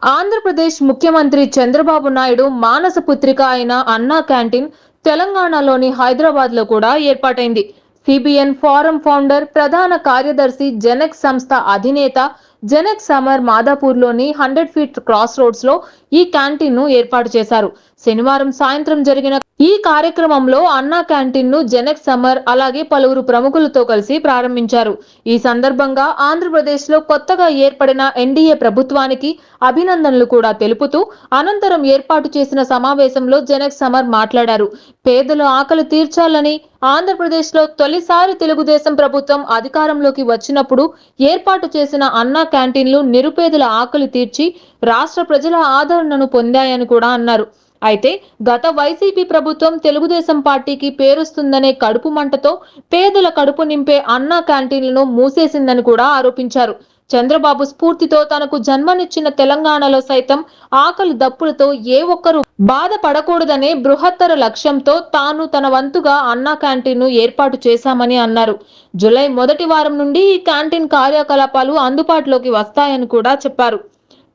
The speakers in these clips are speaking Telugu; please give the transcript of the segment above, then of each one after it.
ఆంధ్రప్రదేశ్ ముఖ్యమంత్రి చంద్రబాబు నాయుడు మానస పుత్రిక అయిన అన్నా క్యాంటీన్ తెలంగాణలోని హైదరాబాద్లో కూడా ఏర్పాటైంది. సిబిఎన్ ఫోరం ఫౌండర్, ప్రధాన కార్యదర్శి, జెనెక్స్ సంస్థ అధినేత Genex Samar మాదాపూర్లోని 100 feet cross roads లో ఈ క్యాంటీన్ ను ఏర్పాటు చేశారు. శనివారం సాయంత్రం జరిగిన ఈ కార్యక్రమంలో అన్నా క్యాంటీన్ ను జెనెక్స్ సమర్ అలాగే పలువురు ప్రముఖులతో కలిసి ప్రారంభించారు. ఈ సందర్భంగా ఆంధ్రప్రదేశ్ లో కొత్తగా ఏర్పడిన ఎన్డీఏ ప్రభుత్వానికి అభినందనలు కూడా తెలుపుతూ అనంతరం ఏర్పాటు చేసిన సమావేశంలో జెనెక్స్ సమర్ మాట్లాడారు. పేదల ఆకలి తీర్చాలని ఆంధ్రప్రదేశ్ లో తొలిసారి తెలుగుదేశం ప్రభుత్వం అధికారంలోకి వచ్చినప్పుడు ఏర్పాటు చేసిన అన్నా క్యాంటీన్లు నిరుపేదల ఆకలి తీర్చి రాష్ట్ర ప్రజల ఆదరణను పొందాయని కూడా అన్నారు. అయితే గత వైసీపీ ప్రభుత్వం తెలుగుదేశం పార్టీకి పేరుస్తుందనే కడుపు మంటతో పేదల కడుపు నింపే అన్నా క్యాంటీన్లను మూసేసిందని కూడా ఆరోపించారు. చంద్రబాబు స్ఫూర్తితో తనకు జన్మనిచ్చిన తెలంగాణలో సైతం ఆకలి దప్పులతో ఏ ఒక్కరూ బాధపడకూడదనే బృహత్తర లక్ష్యంతో తాను తన వంతుగా అన్నా క్యాంటీన్ను ఏర్పాటు చేశామని అన్నారు. జూలై మొదటి వారం నుండి ఈ క్యాంటీన్ కార్యకలాపాలు అందుబాటులోకి వస్తాయని కూడా చెప్పారు.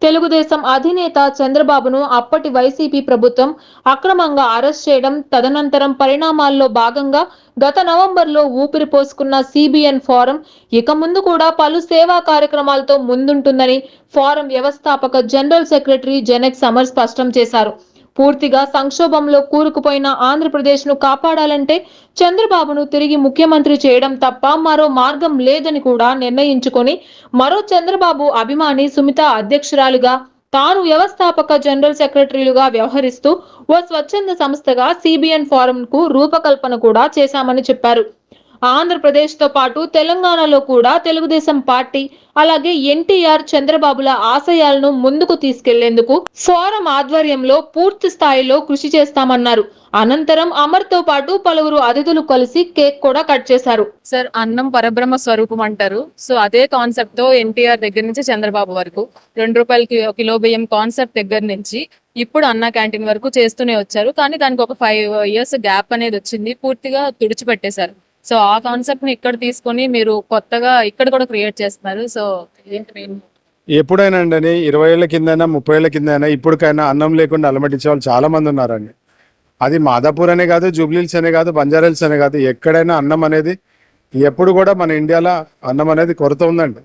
తెలుగుదేశం అధినేత చంద్రబాబును అప్పటి వైసీపీ ప్రభుత్వం అక్రమంగా అరెస్ట్ చేయడం, తదనంతరం పరిణామాల్లో భాగంగా గత నవంబర్లో ఊపిరి పోసుకున్న సిబిఎన్ ఫోరం ఇక ముందు కూడా పలు సేవా కార్యక్రమాలతో ముందుంటుందని ఫోరం వ్యవస్థాపక జనరల్ సెక్రటరీ జెనెక్స్ సమర్ స్పష్టం చేశారు. పూర్తిగా సంక్షోభంలో కూరుకుపోయిన ఆంధ్రప్రదేశ్ ను కాపాడాలంటే చంద్రబాబును తిరిగి ముఖ్యమంత్రి చేయడం తప్ప మరో మార్గం లేదని కూడా నిర్ణయించుకొని మరో చంద్రబాబు అభిమాని సుమిత అధ్యక్షురాలుగా, తాను వ్యవస్థాపక జనరల్ సెక్రటరీలుగా వ్యవహరిస్తూ ఓ స్వచ్ఛంద సంస్థగా సిబిఎన్ ఫోరం కు రూపకల్పన కూడా చేశామని చెప్పారు. ఆంధ్రప్రదేశ్ తో పాటు తెలంగాణలో కూడా తెలుగుదేశం పార్టీ అలాగే ఎన్టీఆర్, చంద్రబాబుల ఆశయాలను ముందుకు తీసుకెళ్లేందుకు ఫోరం ఆధ్వర్యంలో పూర్తి స్థాయిలో కృషి చేస్తామన్నారు. అనంతరం అమర్ తో పాటు పలువురు అతిథులు కలిసి కేక్ కూడా కట్ చేశారు. సార్, అన్నం పరబ్రహ్మ స్వరూపం అంటారు. సో అదే కాన్సెప్ట్ తో ఎన్టీఆర్ దగ్గర నుంచి చంద్రబాబు వరకు ₹2 కిలో బియ్యం కాన్సెప్ట్ దగ్గర నుంచి ఇప్పుడు అన్నా క్యాంటీన్ వరకు చేస్తూనే వచ్చారు. కానీ దానికి ఒక 5 years గ్యాప్ అనేది వచ్చింది, పూర్తిగా తుడిచిపెట్టేశారు. సో ఆ కాన్సెప్ట్ ని ఇక్కడ తీసుకొని మీరు కొత్తగా ఇక్కడ కూడా క్రియేట్ చేస్తున్నారు. సో ఏంటి మెయిన్? ఎప్పుడైనా అండి 20 ఏళ్ల కిందైనా 30 ఏళ్ల కిందైనా ఇప్పటికైనా అన్నం లేకుండా అలమటించే వాళ్ళు చాలా మంది ఉన్నారండి. అది మాదాపూర్ అనే కాదు, జూబ్లీహిల్స్ అనే కాదు, బంజారాహిల్స్ అనే కాదు, ఎక్కడైనా అన్నం అనేది ఎప్పుడు కూడా మన ఇండియాలో అన్నం అనేది కొరత ఉందండి.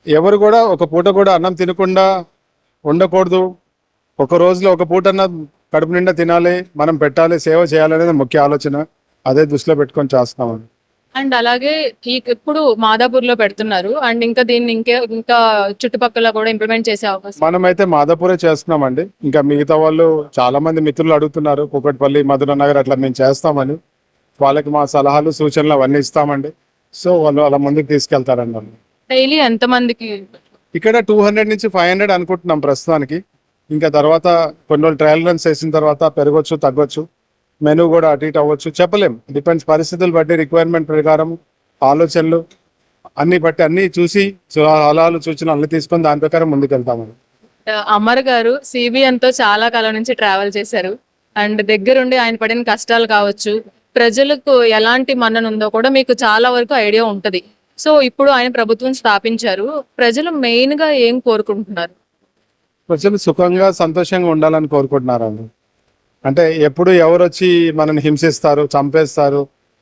ఎవరు కూడా ఒక పూట కూడా అన్నం తినకుండా ఉండకూడదు. ఒక రోజులో ఒక పూట అన్న కడుపు నిండా తినాలి, మనం పెట్టాలి, సేవ చేయాలనేది ముఖ్య ఆలోచన. అదే దృష్టిలో పెట్టుకొని చేస్తామండి. అండ్ అలాగే ఇప్పుడు మాదాపూర్ లో పెడుతున్నారు అండ్ ఇంకా దీన్ని ఇంకా చుట్టుపక్కల కూడా ఇంప్లిమెంట్ చేసే అవకాశం. మనమైతే మాదాపూరే చేస్తున్నామండి. ఇంకా మిగతా వాళ్ళు చాలా మంది మిత్రులు అడుగుతున్నారు, కూకట్పల్లి, మధురనగర్ అట్లా మేము చేస్తామని. వాళ్ళకి మా సలహాలు, సూచనలు అవన్నీ ఇస్తామండి. సో వాళ్ళు అలా ముందుకు తీసుకెళ్తారండి. డైలీ ఎంత మందికి? ఇక్కడ 200 నుంచి 500 అనుకుంటున్నాం ప్రస్తుతానికి. ఇంకా తర్వాత కొన్ని రోజులు ట్రయల్ రన్స్ వేసిన తర్వాత పెరగొచ్చు, తగ్గొచ్చు, మెనూ కూడా అటు ఇటు అవ్వచ్చు, చెప్పలేం. డిపెండ్స్, పరిస్థితులు బట్టి, రిక్వైర్మెంట్ ప్రకారం, ఆలోచనలు అన్ని బట్టి అన్ని చూసి సలహాలు, సూచనలు అన్ని తీసుకొని దాని ప్రకారం ముందుకెళ్తామని. అమర్ గారు సిబిఎన్ తో చాలా కాలం నుంచి ట్రావెల్ చేశారు అండ్ దగ్గరుండి ఆయన పడిన కష్టాలు కావచ్చు, ప్రజలకు ఎలాంటి మన్నన ఉందో కూడా మీకు చాలా వరకు ఐడియా ఉంటది. సో ఇప్పుడు ఆయన ప్రభుత్వం స్థాపించారు. ప్రజలు మెయిన్ గా ఏం కోరుకుంటున్నారు? ప్రజలు సుఖంగా, సంతోషంగా ఉండాలని కోరుకుంటున్నారండి. అంటే ఎప్పుడు ఎవరు వచ్చి మనల్ని హింసిస్తారు, చంపేస్తారు,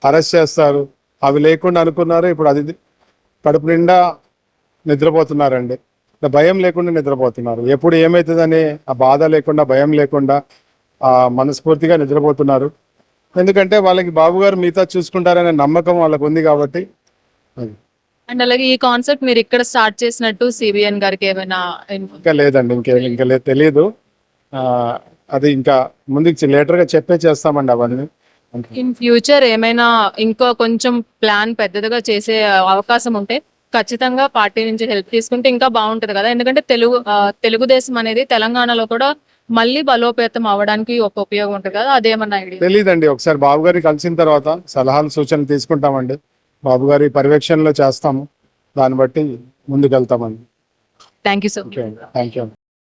అరెస్ట్ చేస్తారు, అవి లేకుండా అనుకున్నారు. ఇప్పుడు అది కడుపు నిండా నిద్రపోతున్నారండి. భయం లేకుండా నిద్రపోతున్నారు. ఎప్పుడు ఏమవుతుందని ఆ బాధ లేకుండా, భయం లేకుండా మనస్ఫూర్తిగా నిద్రపోతున్నారు. ఎందుకంటే వాళ్ళకి బాబు గారు మిగతా చూసుకుంటారనే నమ్మకం వాళ్ళకు ఉంది కాబట్టి. అండ్ అలాగే ఈ కాన్సెప్ట్ మీరు ఇక్కడ స్టార్ట్ చేసినట్టు సిబిఎన్ గారికి ఏమైనా? ఇంకా లేదండి, ఇంకా లేదు, తెలియదు. అది ఇంకా ముందుకు లేటర్ గా చేస్తామండి అవన్నీ. ఇన్ ఫ్యూచర్ ఏమైనా ఇంకా కొంచెం ప్లాన్ పెద్దదిగా చేసే అవకాశం ఉంటే ఖచ్చితంగా పార్టీ నుంచి హెల్ప్ తీసుకుంటే ఇంకా బాగుంటది కదా. ఎందుకంటే తెలుగుదేశం అనేది తెలంగాణలో కూడా మళ్ళీ బలోపేతం అవ్వడానికి ఒక ఉపయోగం ఉంటుంది కదా. అదేమన్నా ఐడియా? తెలియదండి. ఒకసారి బాబు గారిని కలిసిన తర్వాత సలహాలు, సూచనలు తీసుకుంటామండి. బాబు గారి పర్యవేక్షణలో చేస్తాము, దాన్ని బట్టి ముందుకు వెళ్తామండి. Thank you so much. Thank you.